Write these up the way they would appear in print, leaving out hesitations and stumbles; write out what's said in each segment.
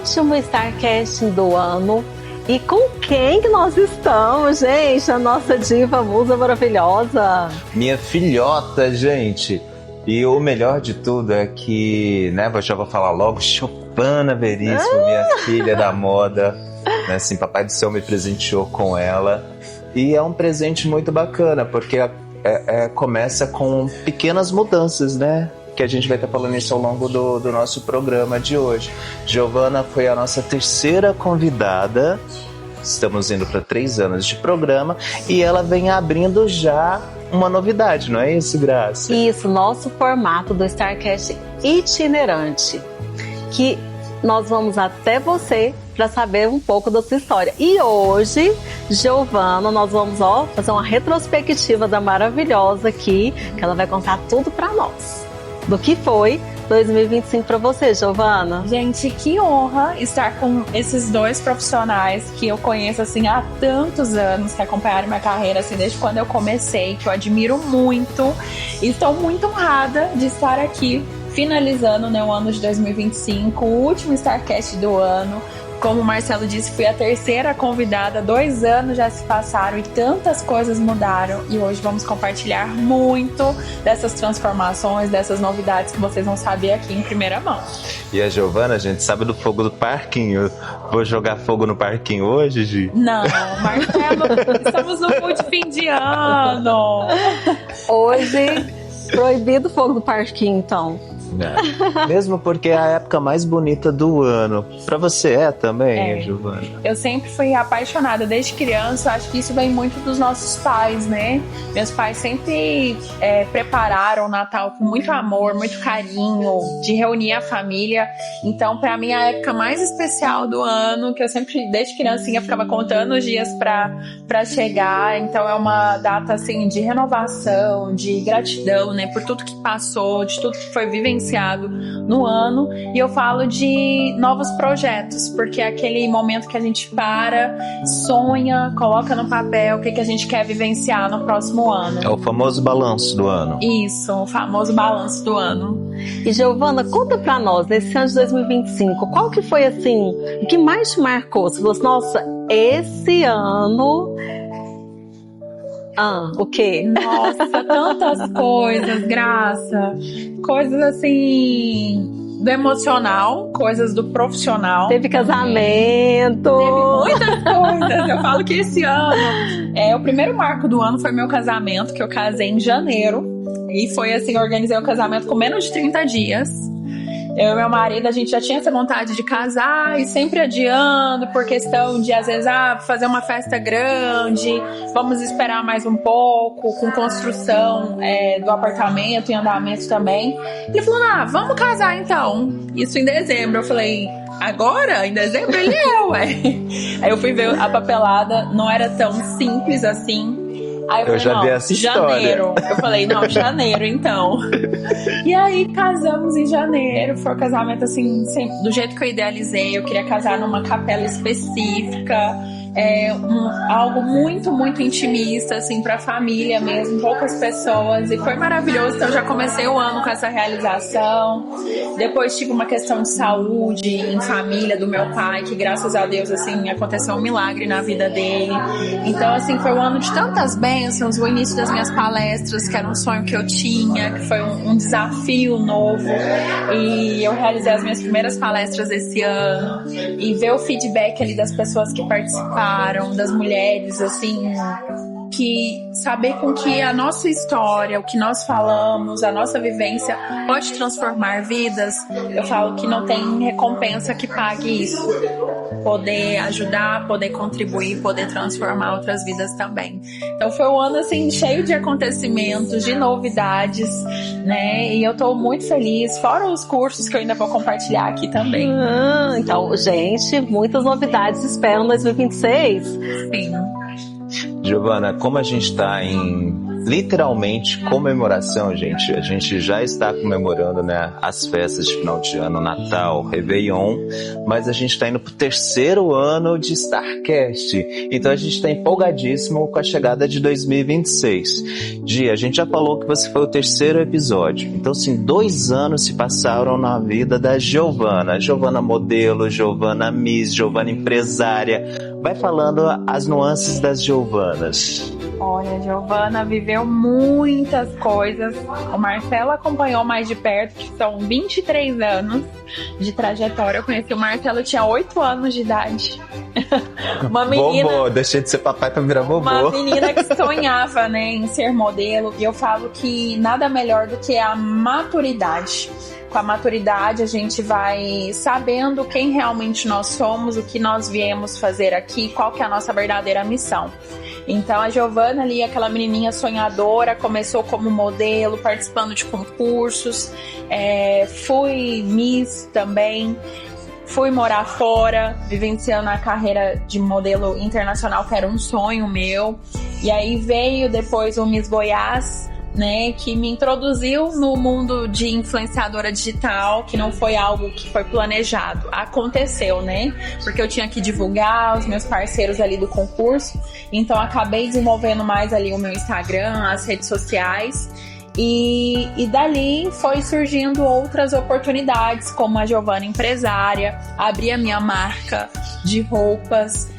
último Starcast do ano. E com quem que nós estamos, gente? A nossa diva musa maravilhosa. Minha filhota, gente. E o melhor de tudo é que, né, já vou falar logo, Giovana Veríssimo, minha filha da moda. Né, assim, Papai do Céu me presenteou com ela. E é um presente muito bacana, porque começa com pequenas mudanças, né? Que a gente vai estar falando isso ao longo do nosso programa de hoje. Giovana foi a nossa terceira convidada. Estamos indo para 3 anos de programa e ela vem abrindo já uma novidade, não é isso, Graça? Isso, nosso formato do Starcast itinerante, que nós vamos até você para saber um pouco da sua história. E hoje, Giovana, nós vamos fazer uma retrospectiva da maravilhosa aqui, que ela vai contar tudo para nós. Do que foi 2025 para você, Giovana? Gente, que honra estar com esses 2 profissionais que eu conheço assim há tantos anos, que acompanharam minha carreira assim desde quando eu comecei, que eu admiro muito. E estou muito honrada de estar aqui finalizando, né, o ano de 2025, o último Starcast do ano. Como o Marcelo disse, fui a terceira convidada, 2 anos já se passaram e tantas coisas mudaram. E hoje vamos compartilhar muito dessas transformações, dessas novidades que vocês vão saber aqui em primeira mão. E a Giovana, a gente sabe do fogo do parquinho. Vou jogar fogo no parquinho hoje, Gi? Não, Marcelo, estamos no mood fim de ano. Hoje, proibido o fogo do parquinho, então. Não. Mesmo porque é a época mais bonita do ano. Pra você também, Giovana? Eu sempre fui apaixonada desde criança. Acho que isso vem muito dos nossos pais, né? Meus pais sempre prepararam o Natal com muito amor, muito carinho, de reunir a família. Então, pra mim, a época mais especial do ano, que eu sempre, desde criancinha, ficava contando os dias pra chegar. Então, é uma data, assim, de renovação, de gratidão, né? Por tudo que passou, de tudo que foi vivenciado no ano. E eu falo de novos projetos, porque é aquele momento que a gente sonha, coloca no papel o que a gente quer vivenciar no próximo ano. É o famoso balanço do ano. Isso, o famoso balanço do ano. E Giovana, conta pra nós, nesse ano de 2025, qual que foi, assim, o que mais te marcou? Você falou assim, nossa, esse ano... o quê? Nossa, tantas coisas, Graça. Coisas assim do emocional, coisas do profissional. Teve casamento. Teve muitas coisas. Eu falo que esse ano o primeiro marco do ano foi meu casamento, que eu casei em janeiro. E foi assim, eu organizei o casamento com menos de 30 dias. Eu e meu marido, a gente já tinha essa vontade de casar e sempre adiando por questão de, às vezes, fazer uma festa grande, vamos esperar mais um pouco, com construção do apartamento, em andamento também. Ele falou, vamos casar então. Isso em dezembro. Eu falei, agora? Em dezembro? Ele ué. Aí eu fui ver a papelada, não era tão simples assim. Aí eu já vi essa história. Janeiro. Eu falei, janeiro então. E aí casamos em janeiro. Foi um casamento assim, do jeito que eu idealizei. Eu queria casar numa capela específica. Algo muito, muito intimista, assim, pra família mesmo, poucas pessoas, e foi maravilhoso. Então já comecei o ano com essa realização. Depois tive uma questão de saúde em família do meu pai, que graças a Deus, assim, aconteceu um milagre na vida dele. Então, assim, foi um ano de tantas bênçãos, o início das minhas palestras, que era um sonho que eu tinha, que foi um desafio novo, e eu realizei as minhas primeiras palestras esse ano, e ver o feedback ali das pessoas que participaram, das mulheres, assim, que saber com que a nossa história, o que nós falamos, a nossa vivência pode transformar vidas, eu falo que não tem recompensa que pague isso. Poder ajudar, poder contribuir, poder transformar outras vidas também. Então foi um ano, assim, cheio de acontecimentos, de novidades, né? E eu tô muito feliz, fora os cursos que eu ainda vou compartilhar aqui também. Então, gente, muitas novidades esperam em 2026. Sim. Giovana, como a gente está em literalmente comemoração, gente. A gente já está comemorando, né, as festas de final de ano, Natal, Réveillon, mas a gente está indo pro 3º ano de StarCast. Então a gente está empolgadíssimo com a chegada de 2026. Gi, a gente já falou que você foi o 3º episódio. Então, assim, 2 anos se passaram na vida da Giovana. Giovana modelo, Giovana Miss, Giovana empresária. Vai falando as nuances das Giovanas. Olha, a Giovana viveu muitas coisas. O Marcelo acompanhou mais de perto, que são 23 anos de trajetória. Eu conheci o Marcelo, eu tinha 8 anos de idade. Uma menina... Vovô, deixei de ser papai pra virar vovô. Uma menina que sonhava, né, em ser modelo. E eu falo que nada melhor do que a maturidade. Com a maturidade, a gente vai sabendo quem realmente nós somos, o que nós viemos fazer aqui, qual que é a nossa verdadeira missão. Então, a Giovana ali, aquela menininha sonhadora, começou como modelo, participando de concursos, fui Miss também, fui morar fora, vivenciando a carreira de modelo internacional, que era um sonho meu. E aí veio depois o Miss Goiás, né, que me introduziu no mundo de influenciadora digital, que não foi algo que foi planejado, aconteceu, né, porque eu tinha que divulgar os meus parceiros ali do concurso, então acabei desenvolvendo mais ali o meu Instagram, as redes sociais, e dali foi surgindo outras oportunidades, como a Giovana empresária, abri a minha marca de roupas,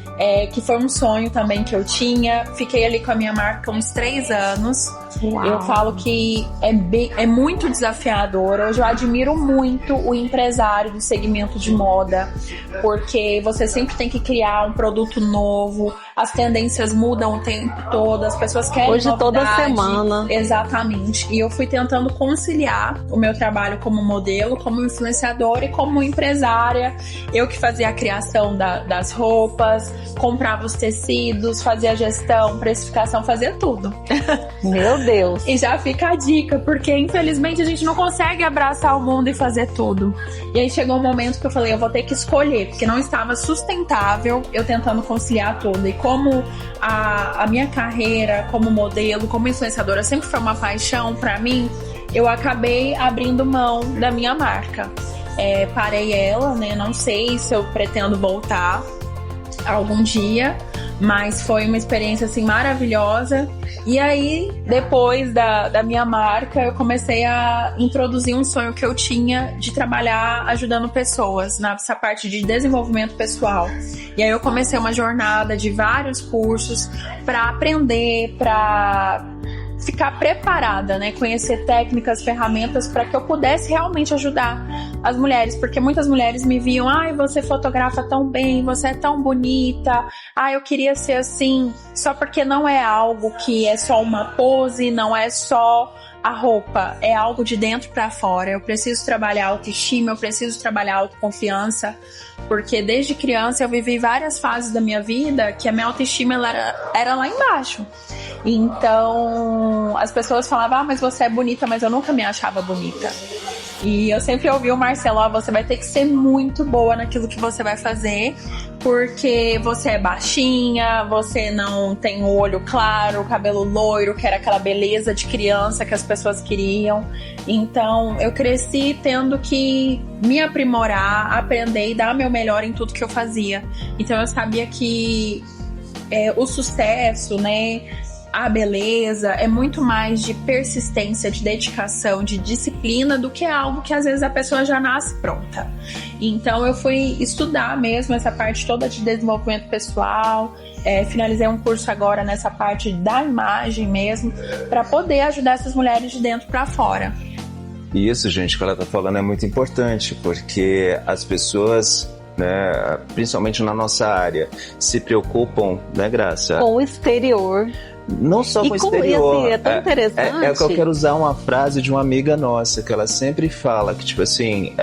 que foi um sonho também que eu tinha. Fiquei ali com a minha marca uns 3 anos. Uau. Eu falo que é muito desafiador. Hoje eu admiro muito o empresário do segmento de moda, porque você sempre tem que criar um produto novo, as tendências mudam o tempo todo, as pessoas querem hoje novidade. Toda semana. Exatamente. E eu fui tentando conciliar o meu trabalho como modelo, como influenciadora e como empresária. Eu que fazia a criação das roupas, comprava os tecidos, fazia a gestão, precificação, fazia tudo. Meu Deus. E já fica a dica, porque infelizmente a gente não consegue abraçar o mundo e fazer tudo. E aí chegou um momento que eu falei, eu vou ter que escolher, porque não estava sustentável eu tentando conciliar tudo. E como a minha carreira como modelo, como influenciadora sempre foi uma paixão pra mim, eu acabei abrindo mão da minha marca. Parei ela, né? Não sei se eu pretendo voltar algum dia, mas foi uma experiência assim maravilhosa. E aí, depois da minha marca, eu comecei a introduzir um sonho que eu tinha de trabalhar ajudando pessoas nessa parte de desenvolvimento pessoal. E aí eu comecei uma jornada de vários cursos para aprender, para ficar preparada, né? Conhecer técnicas, ferramentas para que eu pudesse realmente ajudar as mulheres, porque muitas mulheres me viam, ai, você fotografa tão bem, você é tão bonita, eu queria ser assim, só porque não é algo que é só uma pose, não é só a roupa, é algo de dentro para fora. Eu preciso trabalhar autoestima, eu preciso trabalhar autoconfiança, porque desde criança eu vivi várias fases da minha vida que a minha autoestima era lá embaixo. Então as pessoas falavam, mas você é bonita, mas eu nunca me achava bonita. E eu sempre ouvi o Marcelo, você vai ter que ser muito boa naquilo que você vai fazer, porque você é baixinha, você não tem o olho claro, o cabelo loiro, que era aquela beleza de criança que as pessoas queriam. Então eu cresci tendo que me aprimorar, aprender e dar meu melhor em tudo que eu fazia. Então eu sabia que o sucesso, né, a beleza é muito mais de persistência, de dedicação, de disciplina, do que algo que às vezes a pessoa já nasce pronta. Então eu fui estudar mesmo essa parte toda de desenvolvimento pessoal, finalizei um curso agora nessa parte da imagem mesmo, para poder ajudar essas mulheres de dentro para fora. E isso, gente, que ela tá falando é muito importante, porque as pessoas, né, principalmente na nossa área, se preocupam, né, Graça? Com o exterior. Não só com o exterior. E assim, é tão interessante. É que eu quero usar uma frase de uma amiga nossa, que ela sempre fala, que tipo assim,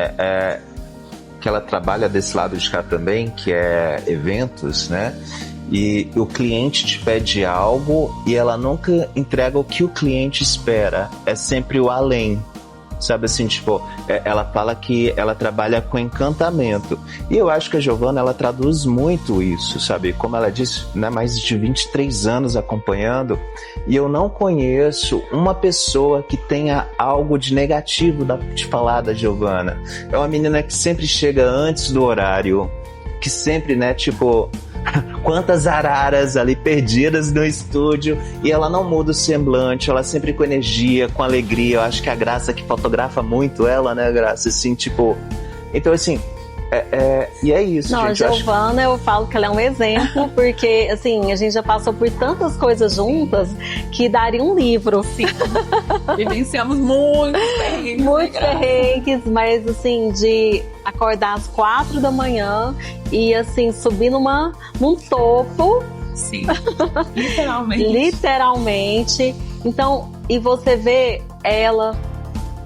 que ela trabalha desse lado de cá também, que é eventos, né? E o cliente te pede algo e ela nunca entrega o que o cliente espera. É sempre o além. sabe assim, tipo, ela fala que ela trabalha com encantamento. E eu acho que a Giovana, ela traduz muito isso, sabe? Como ela disse, né, mais de 23 anos acompanhando, e eu não conheço uma pessoa que tenha algo de negativo de falar da Giovana. É uma menina que sempre chega antes do horário, que sempre, né, tipo... Quantas araras ali perdidas no estúdio, e ela não muda o semblante, ela sempre com energia, com alegria. Eu acho que a Graça que fotografa muito ela, né, Graça? Assim, tipo... Então, assim, e é isso, não, gente. A Giovana, eu falo que ela é um exemplo, porque, assim, a gente já passou por tantas coisas juntas que daria um livro. Sim. Vivenciamos muitos perrengues. Muitos perrengues, mas, assim, de acordar às 4 da manhã e, assim, subir num topo. Sim, literalmente. Literalmente. Então, e você vê ela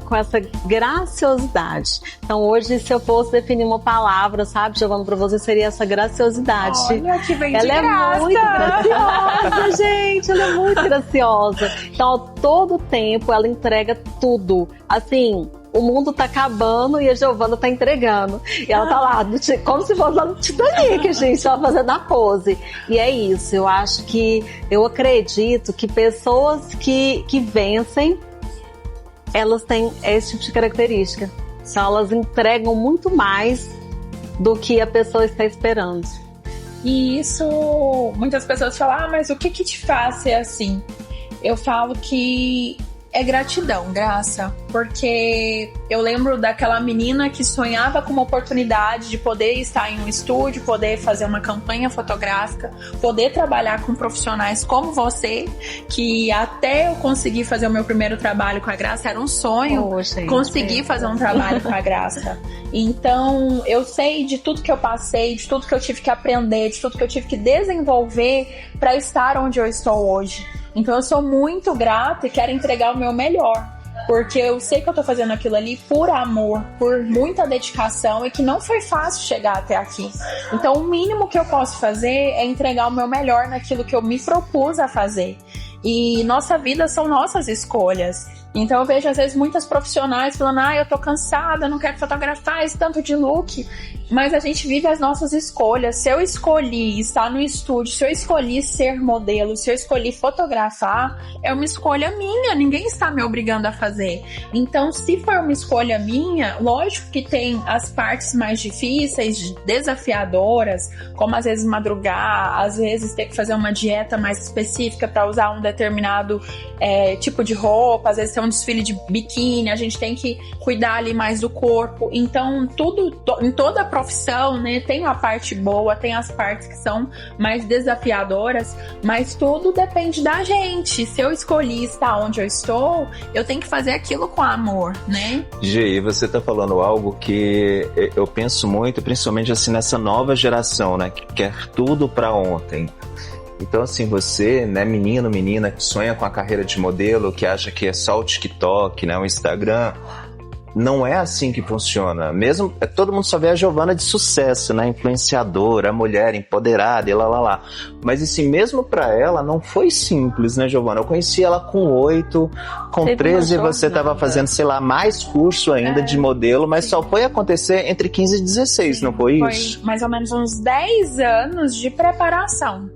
com essa graciosidade. Então hoje, se eu fosse definir uma palavra, sabe, Giovana, pra você, seria essa graciosidade. Olha, que vem ela de graça. É muito graciosa, gente, ela é muito graciosa. Então, a todo tempo, ela entrega tudo. Assim, o mundo tá acabando e a Giovana tá entregando. E ela tá lá, como se fosse lá no Titanic, gente, ela fazendo a pose. E é isso, eu acredito que pessoas que vencem, elas têm esse tipo de característica. Então, elas entregam muito mais do que a pessoa está esperando. E isso, muitas pessoas falam, mas o que te faz ser assim? Eu falo que é gratidão, Graça. Porque eu lembro daquela menina que sonhava com uma oportunidade de poder estar em um estúdio, poder fazer uma campanha fotográfica, poder trabalhar com profissionais como você, que até eu conseguir fazer o meu primeiro trabalho com a Graça, era um sonho conseguir fazer um trabalho com a Graça. Então, eu sei de tudo que eu passei, de tudo que eu tive que aprender, de tudo que eu tive que desenvolver para estar onde eu estou hoje. Então eu sou muito grata e quero entregar o meu melhor, porque eu sei que eu tô fazendo aquilo ali por amor, por muita dedicação, e que não foi fácil chegar até aqui. Então o mínimo que eu posso fazer é entregar o meu melhor naquilo que eu me propus a fazer. E nossa vida são nossas escolhas. Então eu vejo às vezes muitas profissionais falando, eu tô cansada, não quero fotografar esse tanto de look. Mas a gente vive as nossas escolhas. Se eu escolhi estar no estúdio, se eu escolhi ser modelo, se eu escolhi fotografar, é uma escolha minha, ninguém está me obrigando a fazer. Então, se for uma escolha minha, lógico que tem as partes mais difíceis, desafiadoras, como às vezes madrugar, às vezes ter que fazer uma dieta mais específica para usar um determinado tipo de roupa, às vezes ter um desfile de biquíni, a gente tem que cuidar ali mais do corpo. Então, em toda a profissão, né, tem a parte boa, tem as partes que são mais desafiadoras, mas tudo depende da gente. Se eu escolhi estar onde eu estou, eu tenho que fazer aquilo com amor, né? Gi, você tá falando algo que eu penso muito, principalmente assim nessa nova geração, né, que quer tudo pra ontem. Então, assim, você, né, menino, menina, que sonha com a carreira de modelo, que acha que é só o TikTok, né, o Instagram, não é assim que funciona. Mesmo, todo mundo só vê a Giovana de sucesso, né, influenciadora, a mulher empoderada e lá. Mas, assim, mesmo pra ela, não foi simples, né, Giovana? Eu conheci ela com 8, com 13 você tava fazendo, sei lá, mais curso ainda de modelo, mas só foi acontecer entre 15 e 16, não foi isso? Foi mais ou menos uns 10 anos de preparação.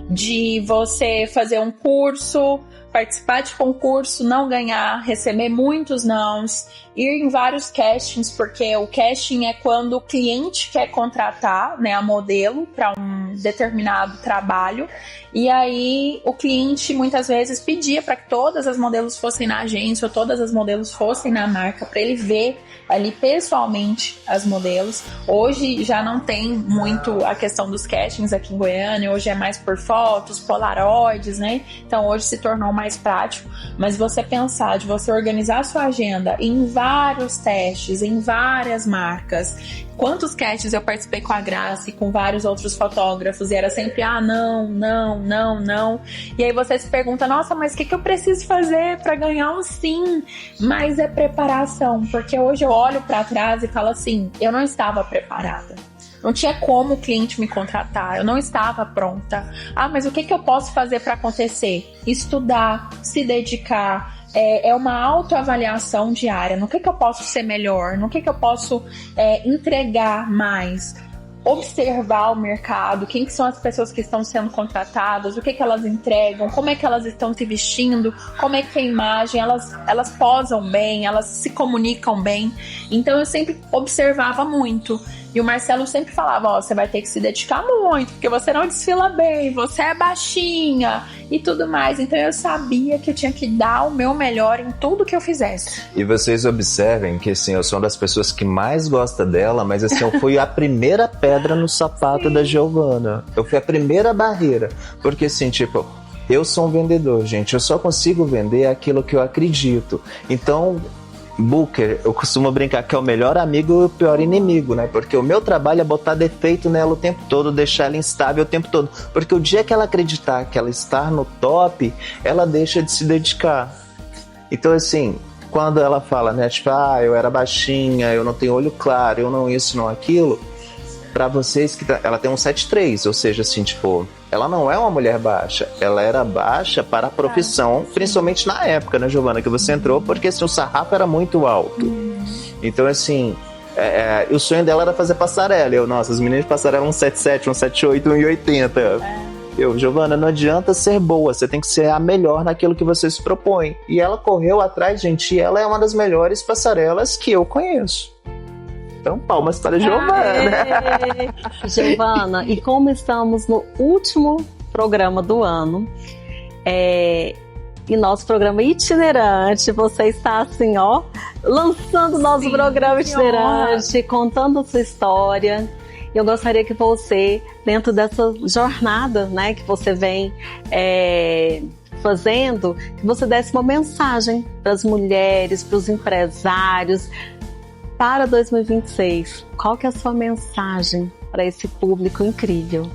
De você fazer um curso, participar de concurso, não ganhar, receber muitos nãos, ir em vários castings, porque o casting é quando o cliente quer contratar, né, a modelo para um determinado trabalho, e aí o cliente muitas vezes pedia para que todas as modelos fossem na agência ou todas as modelos fossem na marca, para ele ver ali pessoalmente as modelos. Hoje já não tem muito a questão dos castings aqui em Goiânia, hoje é mais por fotos, polaroids, né? Então hoje se tornou mais prático, mas você pensar de você organizar a sua agenda em vários testes, em várias marcas. Quantos castings eu participei com a Graça e com vários outros fotógrafos, e era sempre, não. E aí você se pergunta, nossa, mas o que eu preciso fazer para ganhar um sim? Mas é preparação, porque hoje eu olho para trás e falo assim, eu não estava preparada. Não tinha como o cliente me contratar, eu não estava pronta. Mas o que eu posso fazer para acontecer? Estudar, se dedicar, é uma autoavaliação diária. No que eu posso ser melhor? No que eu posso entregar mais? Observar o mercado, quem que são as pessoas que estão sendo contratadas, o que elas entregam, como é que elas estão se vestindo, como é que é a imagem, elas posam bem, elas se comunicam bem. Então eu sempre observava muito. E o Marcelo sempre falava, você vai ter que se dedicar muito, porque você não desfila bem, você é baixinha e tudo mais. Então eu sabia que eu tinha que dar o meu melhor em tudo que eu fizesse. E vocês observem que, assim, eu sou uma das pessoas que mais gosta dela, mas, assim, eu fui a primeira pedra no sapato da Giovana. Eu fui a primeira barreira. Porque, assim, tipo, eu sou um vendedor, gente. Eu só consigo vender aquilo que eu acredito. Então, Booker, eu costumo brincar que é o melhor amigo e o pior inimigo, né? Porque o meu trabalho é botar defeito nela o tempo todo, deixar ela instável o tempo todo. Porque o dia que ela acreditar que ela está no top, ela deixa de se dedicar. Então, assim, quando ela fala, né? Tipo, eu era baixinha, eu não tenho olho claro, eu não isso, não aquilo. Pra vocês que ela tem um 7'3", ou seja, assim, tipo, ela não é uma mulher baixa, ela era baixa para a profissão, principalmente na época, né, Giovana, que você entrou, porque assim, o sarrafo era muito alto. Então, assim, o sonho dela era fazer passarela. Nossa, as meninas de passarela 1,77, 1,78, 1,80. Giovana, não adianta ser boa, você tem que ser a melhor naquilo que você se propõe. E ela correu atrás, gente, e ela é uma das melhores passarelas que eu conheço. Então, palmas para Giovana. Giovana, e como estamos no último programa do ano, e nosso programa itinerante, você está assim, ó, lançando o nosso programa itinerante, contando a sua história. Eu gostaria que você, dentro dessa jornada, né, que você vem fazendo, que você desse uma mensagem para as mulheres, para os empresários, para 2026, qual que é a sua mensagem para esse público incrível?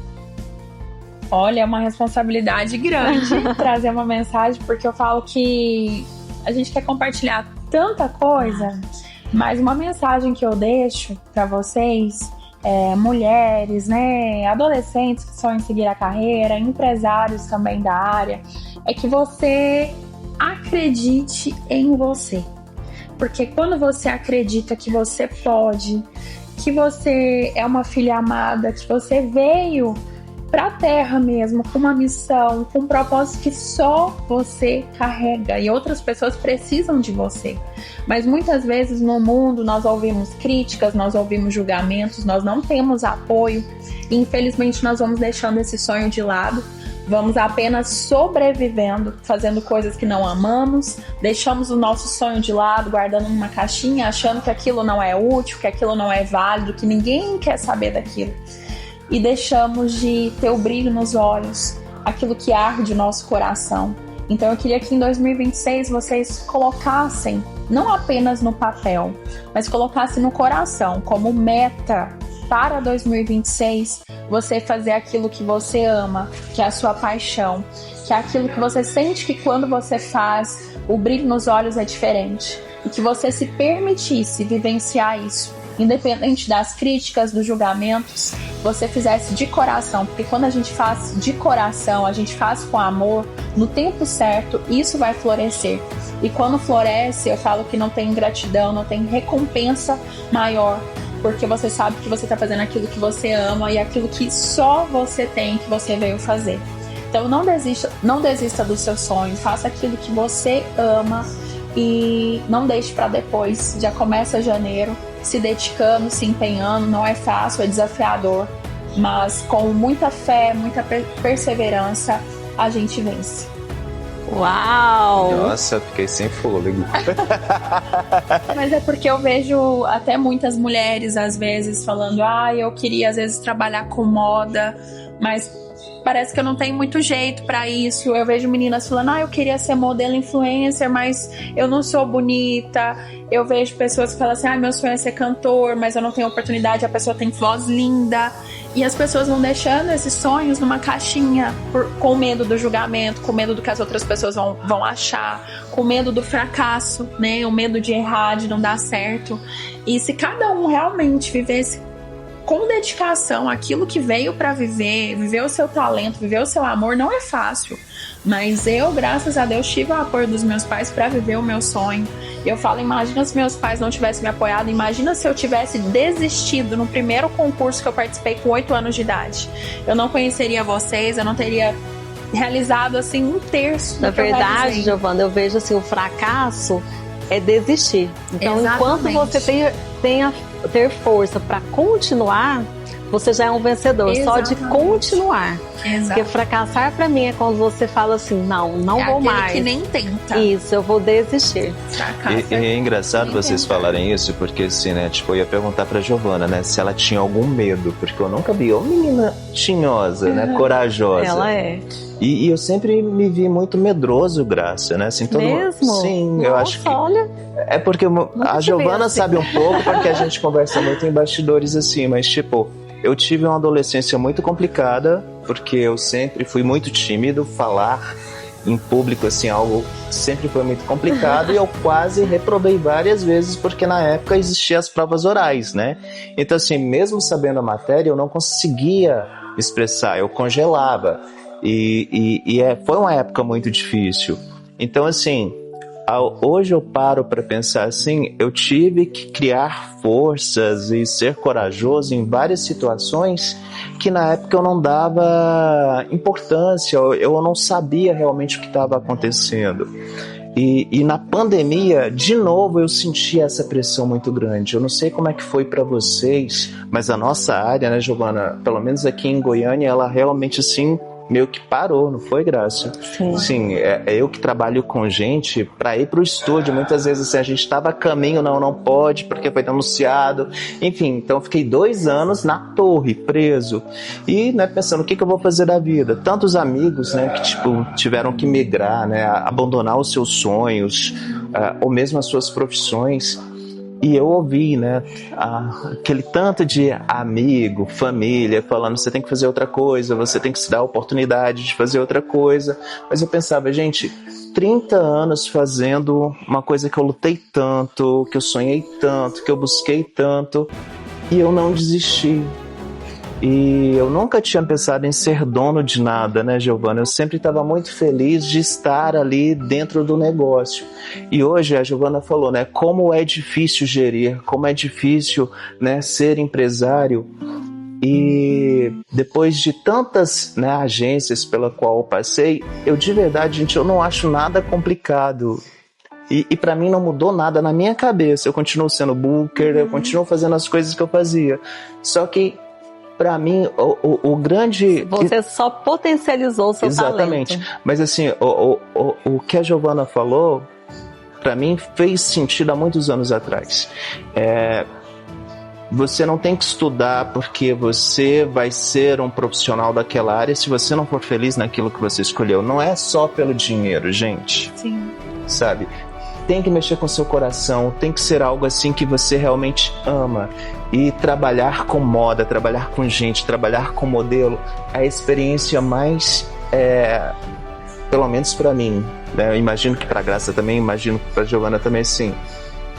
Olha, é uma responsabilidade grande trazer uma mensagem, porque eu falo que a gente quer compartilhar tanta coisa, mas uma mensagem que eu deixo para vocês, mulheres, né, adolescentes que sonham em seguir a carreira, empresários também da área, é que você acredite em você. Porque quando você acredita que você pode, que você é uma filha amada, que você veio para a Terra mesmo, com uma missão, com um propósito que só você carrega e outras pessoas precisam de você. Mas muitas vezes no mundo nós ouvimos críticas, nós ouvimos julgamentos, nós não temos apoio e infelizmente nós vamos deixando esse sonho de lado. Vamos apenas sobrevivendo, fazendo coisas que não amamos, deixamos o nosso sonho de lado, guardando numa caixinha, achando que aquilo não é útil, que aquilo não é válido, que ninguém quer saber daquilo. E deixamos de ter o brilho nos olhos, aquilo que arde o nosso coração. Então eu queria que em 2026 vocês colocassem, não apenas no papel, mas colocassem no coração como meta para 2026, você fazer aquilo que você ama, que é a sua paixão, que é aquilo que você sente que quando você faz, o brilho nos olhos é diferente. E que você se permitisse vivenciar isso, independente das críticas, dos julgamentos, você fizesse de coração, porque quando a gente faz de coração, a gente faz com amor, no tempo certo, isso vai florescer. E quando floresce, eu falo que não tem gratidão, não tem recompensa maior, porque você sabe que você está fazendo aquilo que você ama e aquilo que só você tem, que você veio fazer. Então não desista do seu sonho, faça aquilo que você ama e não deixe para depois. Já começa janeiro, se dedicando, se empenhando, não é fácil, é desafiador, mas com muita fé, muita perseverança, a gente vence. Uau! Nossa, fiquei sem fôlego. Mas é porque eu vejo até muitas mulheres, às vezes, falando eu queria, às vezes, trabalhar com moda, mas parece que eu não tenho muito jeito pra isso. Eu vejo meninas falando, eu queria ser modelo influencer, mas eu não sou bonita. Eu vejo pessoas que falam assim, meu sonho é ser cantor, mas eu não tenho oportunidade, a pessoa tem voz linda. E as pessoas vão deixando esses sonhos numa caixinha com medo do julgamento, com medo do que as outras pessoas vão achar, com medo do fracasso, né? O medo de errar, de não dar certo. E se cada um realmente vivesse com dedicação, aquilo que veio para viver o seu talento, viver o seu amor, não é fácil. Mas eu, graças a Deus, tive o apoio dos meus pais para viver o meu sonho. Eu falo, imagina se meus pais não tivessem me apoiado, imagina se eu tivesse desistido no primeiro concurso que eu participei com 8 anos de idade. Eu não conheceria vocês, eu não teria realizado assim 1/3 Na verdade, Giovana, eu vejo assim, o fracasso é desistir. Então, Exatamente. enquanto você ter força para continuar, você já é um vencedor. Exatamente. Só de continuar. Exato. Porque fracassar para mim é quando você fala assim, não vou mais. Que nem tenta. Isso, eu vou desistir. E é engraçado vocês falarem isso, porque assim, né, tipo, eu ia perguntar pra Giovana, né, se ela tinha algum medo, porque eu nunca vi uma menina tinhosa, né, corajosa. Ela é. E eu sempre me vi muito medroso, Graça, né? Assim, Mesmo? Sim, Nossa, eu acho que... olha. É porque a Giovana assim. sabe um pouco, porque a gente conversa muito em bastidores assim, mas tipo, eu tive uma adolescência muito complicada, porque eu sempre fui muito tímido, falar em público, assim, algo sempre foi muito complicado e eu quase reprovei várias vezes, porque na época existiam as provas orais, né? Então, assim, mesmo sabendo a matéria, eu não conseguia expressar, eu congelava. Foi uma época muito difícil. Então, assim, hoje eu paro para pensar assim, eu tive que criar forças e ser corajoso em várias situações que na época eu não dava importância, eu não sabia realmente o que estava acontecendo. E na pandemia, de novo, eu senti essa pressão muito grande. Eu não sei como é que foi para vocês, mas a nossa área, né, Giovana, pelo menos aqui em Goiânia, ela realmente, assim, meio que parou, não foi, Graça? Sim. Sim, eu que trabalho com gente, para ir pro estúdio, muitas vezes assim, a gente estava a caminho, não pode, porque foi anunciado. Enfim, então eu fiquei 2 anos na torre, preso. E, né, pensando, o que eu vou fazer da vida? Tantos amigos, né, que tipo, tiveram que migrar, né, abandonar os seus sonhos, ou mesmo as suas profissões. E eu ouvi, né, aquele tanto de amigo, família, falando, você tem que fazer outra coisa, você tem que se dar a oportunidade de fazer outra coisa. Mas eu pensava, gente, 30 anos fazendo uma coisa que eu lutei tanto, que eu sonhei tanto, que eu busquei tanto, e eu não desisti. E eu nunca tinha pensado em ser dono de nada, né, Giovana? Eu sempre estava muito feliz de estar ali dentro do negócio. E hoje a Giovana falou, né, como é difícil gerir, como é difícil, né, ser empresário. E depois de tantas, né, agências pela qual eu passei, eu de verdade, gente, eu não acho nada complicado. E para mim não mudou nada na minha cabeça. Eu continuo sendo booker, eu continuo fazendo as coisas que eu fazia. Só que para mim, o grande... Você só potencializou o seu Exatamente. talento. Mas assim, o que a Giovana falou, para mim, fez sentido há muitos anos atrás. Você não tem que estudar porque você vai ser um profissional daquela área se você não for feliz naquilo que você escolheu. Não é só pelo dinheiro, gente. Sim. Sabe? Tem que mexer com o seu coração, tem que ser algo assim que você realmente ama. E trabalhar com moda, trabalhar com gente, trabalhar com modelo, é a experiência mais, pelo menos para mim, né? Eu imagino que para Graça também, imagino que para Giovana também, sim.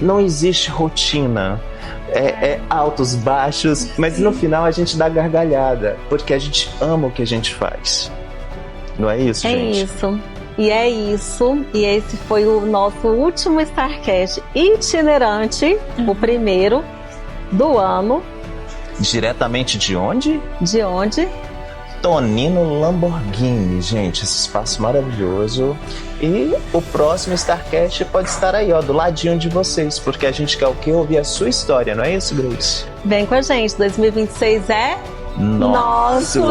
Não existe rotina, altos, baixos, mas no final a gente dá gargalhada, porque a gente ama o que a gente faz. Não é isso, gente? É isso. E é isso, e esse foi o nosso último Starcast itinerante, o primeiro do ano. Diretamente de onde? De onde? Tonino Lamborghini, gente, esse espaço maravilhoso. E o próximo Starcast pode estar aí, ó, do ladinho de vocês, porque a gente quer o quê? Ouvir a sua história, não é isso, Grace? Vem com a gente, 2026 é nosso!